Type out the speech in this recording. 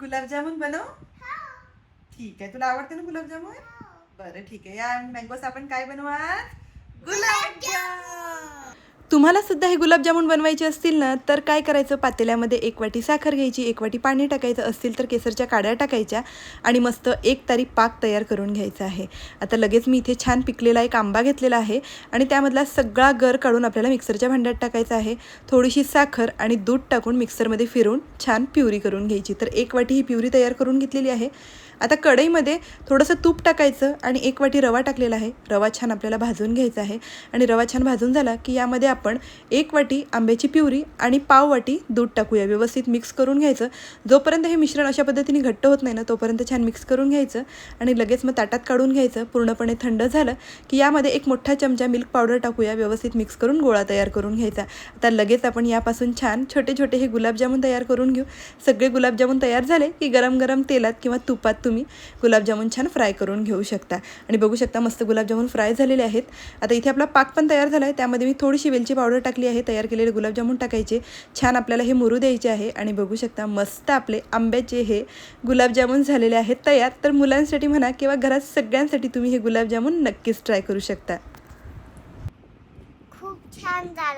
गुलाबजामुन बनव. ठीक आहे, तुला आवडते ना गुलाबजामुन? बरं ठीक आहे. या मँगोस आपण काय बनवू आज? गुलाबजाम. तुम्हाला सुद्धा हे गुलाबजामुन बनवायचे असतील ना, तर काय करायचं, पातेल्यामध्ये 1 वाटी साखर घ्यायची, 1 वाटी पाणी टाकायचं, असतील तर केसरच्या काड्या टाकायच्या आणि मस्त 1 तारी पाक तयार करून घ्यायचा आहे. आता लगेच मी इथे छान पिकलेला एक आंबा घेतलेला आहे आणि त्यामधला सगळा गर काढून आपल्याला मिक्सरच्या भांड्यात टाकायचा आहे. थोडीशी साखर आणि दूध टाकून मिक्सरमध्ये फिरवून छान प्युरी करून घ्यायची. तर 1 वाटी ही प्युरी तयार करून घेतलेली आहे. आता कढईमध्ये थोडंसं तूप टाकायचं आणि 1 वाटी रवा टाकलेला आहे. रवा छान आपल्याला भाजून घ्यायचा आहे आणि रवा छान भाजून झाला की यामध्ये आपण 1 वाटी आंब्याची प्युरी आणि पाव वाटी दूध टाकूया. व्यवस्थित मिक्स करून घ्यायचं. जोपर्यंत हे मिश्रण अशा पद्धतीने घट्ट होत नाही ना, तोपर्यंत छान मिक्स करून घ्यायचं आणि लगेच मग ताटात काढून घ्यायचं. पूर्णपणे थंड झालं की यामध्ये 1 मोठा चमचा मिल्क पावडर टाकूया. व्यवस्थित मिक्स करून गोळा तयार करून घ्यायचा. आता लगेच आपण यापासून छान छोटे छोटे हे गुलाबजामुन तयार करून घेऊ. सगळे गुलाबजामुन तयार झाले की गरम गरम तेलात किंवा तुपात तुम्ही गुलाबजामुन छान फ्राय करून घेऊ शकता. आणि बघू शकता मस्त गुलाबजामुन फ्राय झालेले आहेत. आता इथे आपला पाक पण तयार झाला आहे. त्यामध्ये मी थोडीशी वेलची पावडर टाकली आहे. तयार केलेले गुलाबजामुन टाकायचे. छान आपल्याला हे मुरू द्यायचे आहे आणि बघू शकता मस्त आपले आंब्याचे हे गुलाबजामुन झालेले आहेत तयार. तर मुलांसाठी म्हणा किंवा घरात सगळ्यांसाठी तुम्ही हे गुलाबजामुन नक्कीच ट्राय करू शकता. खूप छान झालं.